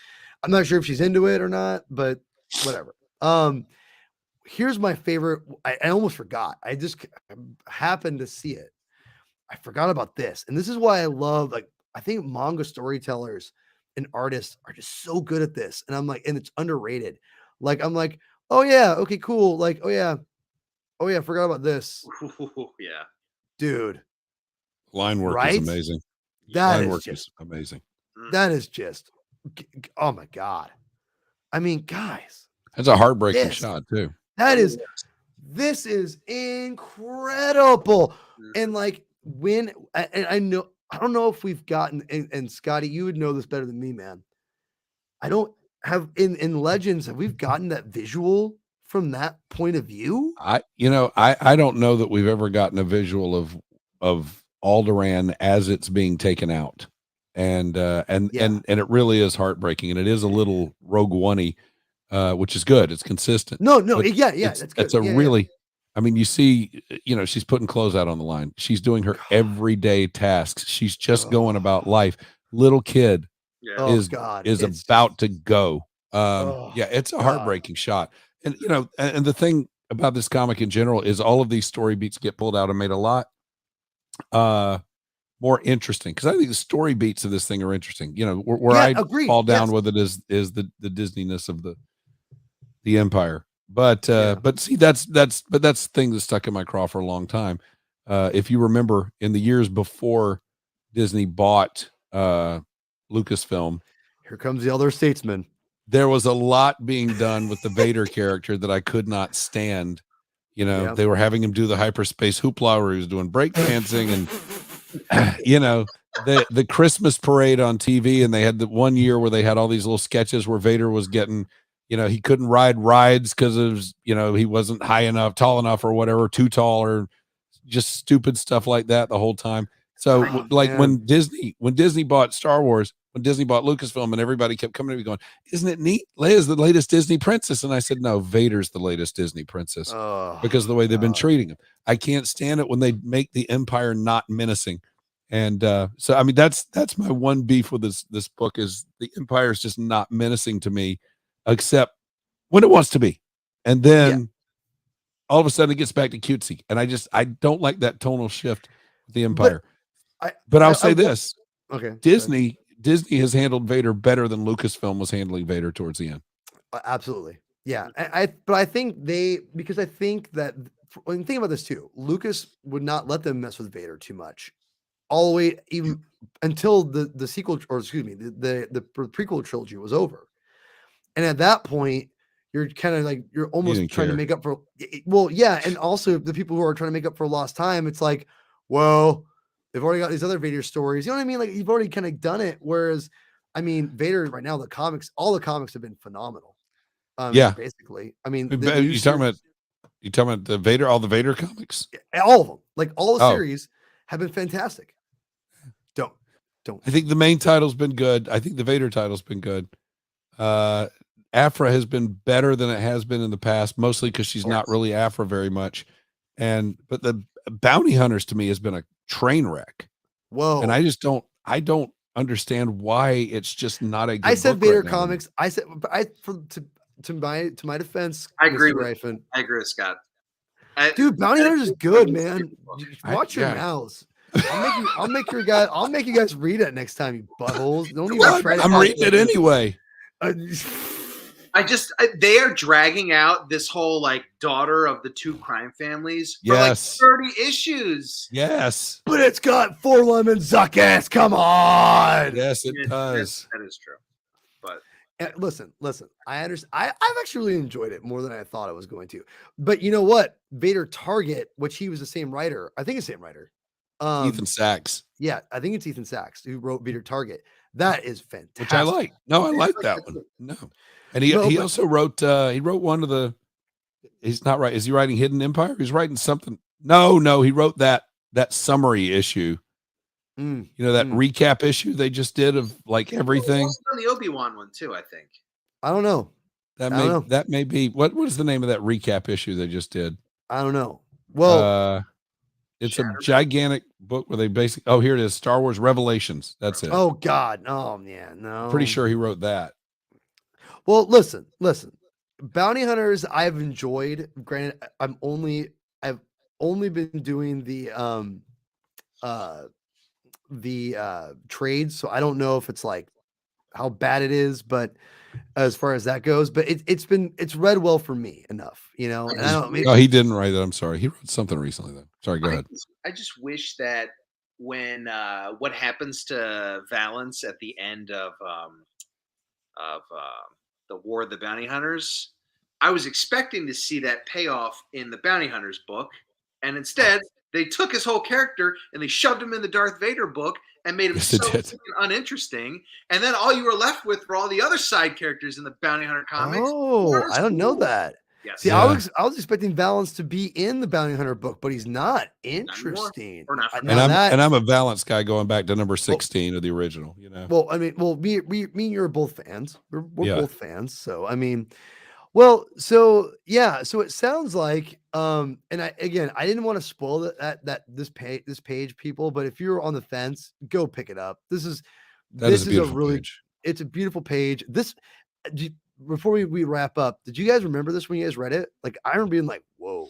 I'm not sure if she's into it or not, but whatever. Here's my favorite. I almost forgot. I just happened to see it. I forgot about this, and this is why I love I think manga storytellers and artists are just so good at this, and and it's underrated. I'm like, oh yeah, okay, cool. Oh yeah, I forgot about this. Ooh, yeah, dude. Line work is amazing. Line work is amazing. That is just, oh my god. I mean, guys, that's a heartbreaking shot too. This is incredible. And I don't know if we've gotten, and Scotty, you would know this better than me, man. I don't have in Legends, have we gotten that visual from that point of view? I don't know that we've ever gotten a visual of Alderaan as it's being taken out. And it really is heartbreaking, and it is a little Rogue One-y, which is good. It's consistent. No, yeah, that's good. It's really, I mean, you see, she's putting clothes out on the line. She's doing her everyday tasks. She's just going about life. Little kid is about to go. It's a heartbreaking shot. And and the thing about this comic in general is all of these story beats get pulled out and made a lot more interesting, because I think the story beats of this thing are interesting. Where I fall down with it is the Disneyness of the Empire. But see, that's the thing that stuck in my craw for a long time. If you remember, in the years before Disney bought Lucasfilm, here comes the elder statesman. There was a lot being done with the Vader character that I could not stand. They were having him do the hyperspace hoopla where he was doing breakdancing and the Christmas parade on TV, and they had the one year where they had all these little sketches where Vader was getting, he couldn't ride rides because of, he wasn't high enough, tall enough, or whatever, too tall, or just stupid stuff like that the whole time. So when Disney bought Star Wars, when Disney bought Lucasfilm, and everybody kept coming to me going, "Isn't it neat? Leia's the latest Disney princess." And I said, "No, Vader's the latest Disney princess," because of the way they've been treating him. I can't stand it when they make the Empire not menacing. And so, I mean, that's my one beef with this book, is the Empire is just not menacing to me, except when it wants to be. And then all of a sudden it gets back to cutesy. And I don't like that tonal shift with the Empire. But I'll say this. Okay. Disney has handled Vader better than Lucasfilm was handling Vader towards the end. Absolutely. Yeah. But I think because I think that, when you think about this too, Lucas would not let them mess with Vader too much, all the way even until the sequel, or excuse me, the prequel trilogy was over. And at that point, you're kind of like, you're almost trying to make up for, well, yeah. And also the people who are trying to make up for lost time, it's like, well, they've already got these other Vader stories. You know what I mean? Like, you've already kind of done it. Whereas, I mean, Vader right now, all the comics have been phenomenal. Basically. I mean, you talking about the Vader, all the Vader comics? All of them, like all the series have been fantastic. Don't. I think the main title's been good. I think the Vader title's been good. Aphra has been better than it has been in the past, mostly because she's not really Aphra very much. But the Bounty Hunters to me has been a train wreck. Whoa. And I don't understand why it's just not a good I said book Vader right comics. I said, but to my defense, I agree with Scott. Dude, Bounty Hunters is good, man. Watch your mouths. I'll make you guys read it next time, you buttholes. Don't even try to. I'm reading it anyway. They are dragging out this whole like daughter of the two crime families for like 30 issues. Yes. But it's got 4 lemon zuckets. Come on. Yes, it does. That is true. But Listen. I understand. I've actually really enjoyed it more than I thought I was going to. But you know what? Vader Target, which he was the same writer. I think it's the same writer. Ethan Sachs, Yeah, I think it's Ethan Sachs who wrote Vader Target. That is fantastic. which I like. No, I like that one. No, and he also wrote one of the. He's not right. Is he writing Hidden Empire? He's writing something. No, he wrote that summary issue. You know, that recap issue they just did of like everything. On the Obi-Wan one too, I think. I don't know. That may be what is the name of that recap issue they just did? I don't know. Well, it's a gigantic book where they basically. Oh, here it is. Star Wars Revelations. That's it. Oh God. Oh yeah. No. Pretty sure he wrote that. Well, listen. Bounty Hunters I've enjoyed. Granted, I've only been doing the trades, so I don't know if it's like how bad it is, but as far as that goes, but it's read well for me enough, you know. And I don't. No, he didn't write that. I'm sorry. He wrote something recently though. Sorry, go ahead. I just wish that when what happens to Valance at the end of the War of the Bounty Hunters, I was expecting to see that payoff in the Bounty Hunters book, and instead they took his whole character and they shoved him in the Darth Vader book and made him so uninteresting. And then all you were left with were all the other side characters in the Bounty Hunter comics. Oh, I don't know that. Yes. See, I was expecting Valance to be in the Bounty Hunter book, but he's not. Interesting. And I'm a Valance guy going back to number 16 of the original. You know. Well, I mean, me and you are both fans. We're both fans. So I mean, well, so yeah, so it sounds like and I didn't want to spoil this page, people, but if you're on the fence, go pick it up. This is a really page. It's a beautiful page. Before we wrap up, did you guys remember this when you guys read it? Like I remember being like, whoa.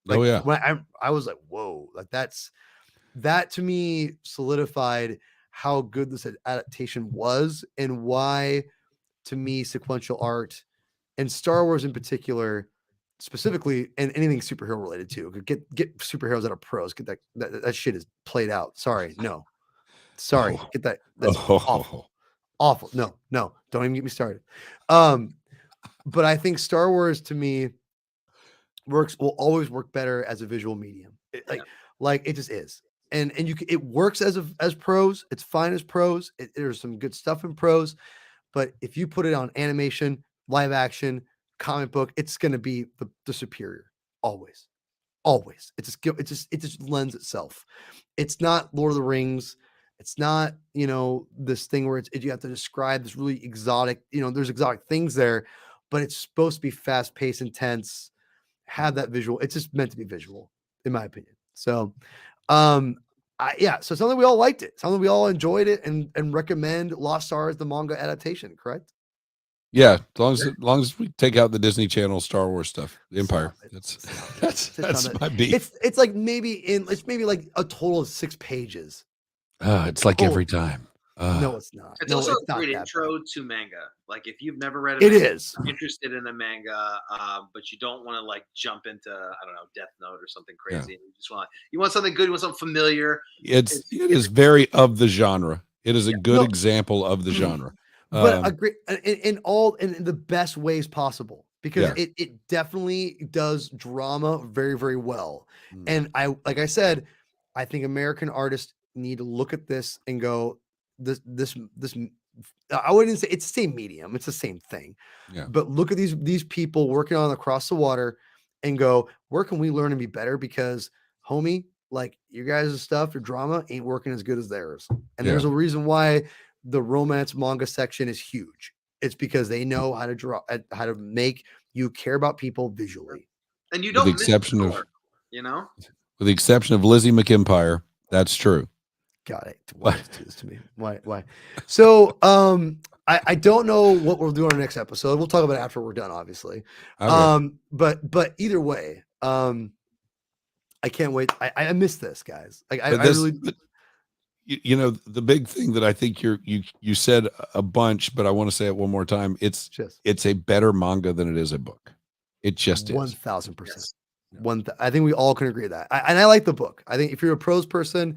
Like, yeah. When I was like, whoa, like that to me solidified how good this adaptation was and why to me sequential art and Star Wars in particular, specifically, and anything superhero related too. Get superheroes out of prose. Get that shit is played out. Sorry, no. Sorry, get that. That's awful. Awful. No, don't even get me started. But I think Star Wars to me will always work better as a visual medium. Like it just is. And it works as prose. It's fine as prose. There's some good stuff in prose, but if you put it on animation, live action, comic book, it's going to be the superior always. It just lends itself. It's not Lord of the Rings. It's not, this thing where you have to describe this really exotic, there's exotic things there, but it's supposed to be fast paced, intense, have that visual. It's just meant to be visual, in my opinion. So, so something we all liked it, something we all enjoyed it and recommend Lost Stars, the manga adaptation, correct? Yeah, as long as we take out the Disney Channel Star Wars stuff, the Empire. That's my beef. It's like maybe like a total of 6 pages. It's like every time. No, it's not. It's also a great intro to manga. Like if you've never read it, is interested in a manga, but you don't want to like jump into Death Note or something crazy. Yeah. You want something good. You want something familiar. It is very of the genre. It is a good example of the genre. But agree in the best ways possible because it definitely does drama very, very well. And like I said, I think American artists need to look at this and go, this I wouldn't say it's the same medium, it's the same thing. Yeah. But look at these people working on across the water and go, where can we learn and be better? Because homie, like your guys' stuff, your drama ain't working as good as theirs. And there's a reason why the romance manga section is huge. It's because they know how to draw, how to make you care about people visually. And you don't, with the exception of Lizzie McEmpire, that's true. Got it. Why do this to me? Why? So, I don't know what we'll do on our next episode. We'll talk about it after we're done, obviously. Okay. But either way, I can't wait. I miss this, guys. The big thing that I think you said a bunch, but I want to say it one more time. It's a better manga than it is a book. It just is 1,000%. I think we all can agree with that. And I like the book. I think if you're a prose person,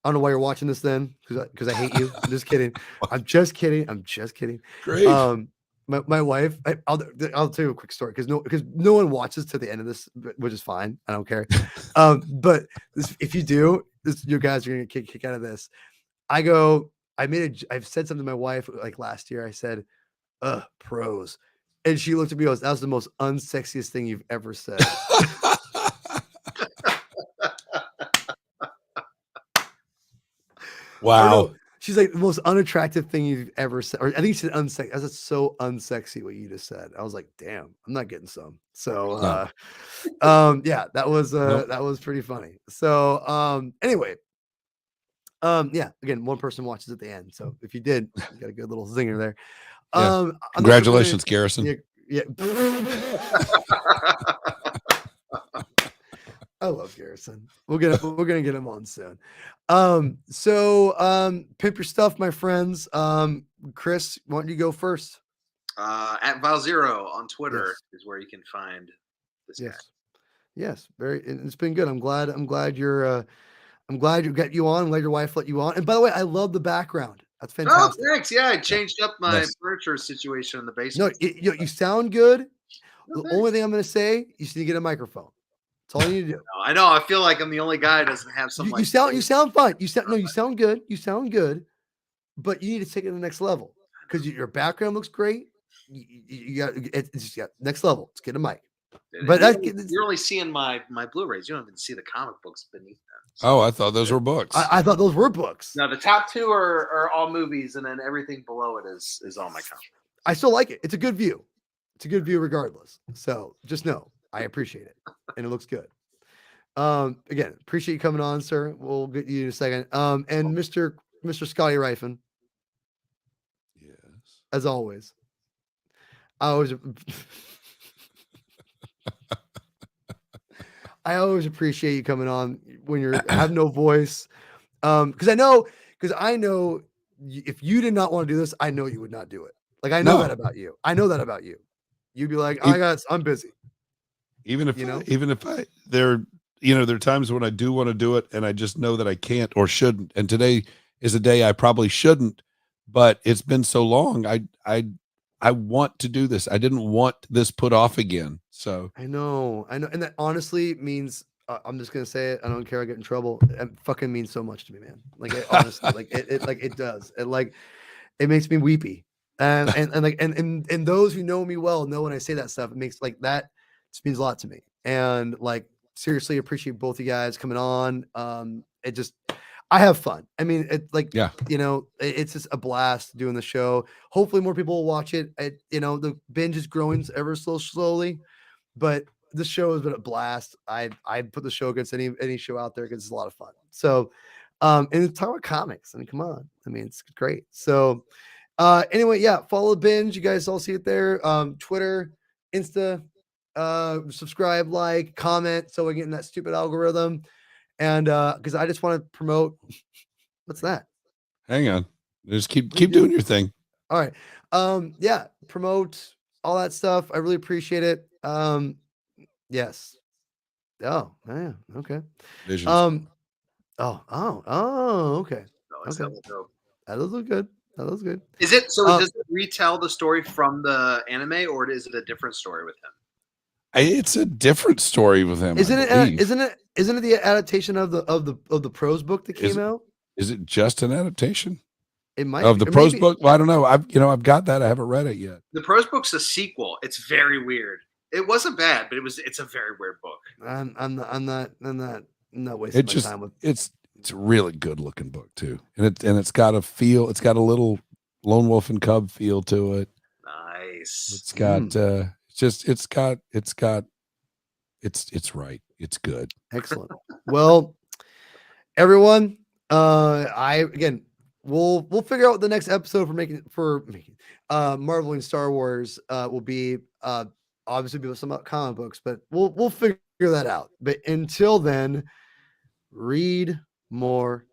I don't know why you're watching this then, because I hate you. I'm just kidding. I'm just kidding. Great. my wife, I'll tell you a quick story because no one watches to the end of this, which is fine. I don't care. But if you do, you guys are gonna get kick out of this. I've said something to my wife like last year. I said, pros. And she looked at me and goes, that was the most unsexiest thing you've ever said. Wow. She's like, the most unattractive thing you've ever said. Or I think she said unsexy. I said, so unsexy what you just said. I was like, damn, I'm not getting some. So yeah, that was pretty funny. So anyway. Yeah, again, one person watches at the end. So if you did, you got a good little zinger there. Yeah. Congratulations, Garrison. Yeah. I love Garrison. We're gonna get him on soon. Pimp your stuff, my friends. Chris, why don't you go first? At Valzero on Twitter is where you can find this guy. Yes, it's been good. I'm glad you got you on. I'm glad your wife let you on. And by the way, I love the background. That's fantastic. Oh, thanks. Yeah, I changed up my furniture situation in the basement. No, you sound good. The only thing I'm going to say, you just need to get a microphone. That's all you need to do. I know. I feel like I'm the only guy that doesn't have some. You sound fine. You sound good. You sound good. But you need to take it to the next level because your background looks great. You got it's next level. Let's get a mic. But you're only seeing my Blu-rays. You don't even see the comic books beneath them. So I thought those were books. I thought those were books. No, the top two are all movies, and then everything below it is all my comics. I still like it. It's a good view. It's a good view regardless. So just know I appreciate it, and it looks good. Again, appreciate you coming on, sir. We'll get you in a second. And Mr. Scotty Rifen. Yes. As always. I always appreciate you coming on when you have no voice. Because I know if you did not want to do this, I know you would not do it. Like I know that about you. I know that about you. You'd be like, I'm busy. Even if there are times when I do want to do it and I just know that I can't or shouldn't. And today is a day I probably shouldn't, but it's been so long. I want to do this. I didn't want this put off again. So I know. And that honestly means I'm just gonna say it. I don't care. I get in trouble. It fucking means so much to me, man. Like it, honestly, it does. It makes me weepy. And those who know me well know when I say that stuff, it makes like that just means a lot to me. And like seriously appreciate both you guys coming on. I have fun. I mean, it's just a blast doing the show. Hopefully more people will watch it. The binge is growing ever so slowly, but this show has been a blast. I put the show against any show out there because it's a lot of fun. So, and it's talking about comics. I mean, come on. I mean, it's great. So, anyway, yeah, follow the binge. You guys all see it there. Twitter, Insta, subscribe, like, comment, so we get in that stupid algorithm. And because I just want to promote. What's that? Hang on. Just keep doing your thing. All right. Yeah, promote all that stuff. I really appreciate it. Yes. Oh, yeah. Okay. Visions. Okay. Okay. That does look good. Is it so? Does it retell the story from the anime, or is it a different story with him? It's a different story with him. Isn't it the adaptation of the prose book that came out? Is it just an adaptation? It might of the prose book. Well, I don't know. I've got that. I haven't read it yet. The prose book's a sequel. It's very weird. It wasn't bad, but it's a very weird book. I'm not wasting my time with it's a really good looking book too, and it's got a feel. It's got a little Lone Wolf and Cub feel to it. Nice. It's got it's right. It's good. Excellent. Well, everyone, we'll figure out what the next episode for Marvel and Star Wars will be. Obviously, be some comic books, but we'll figure that out. But until then, read more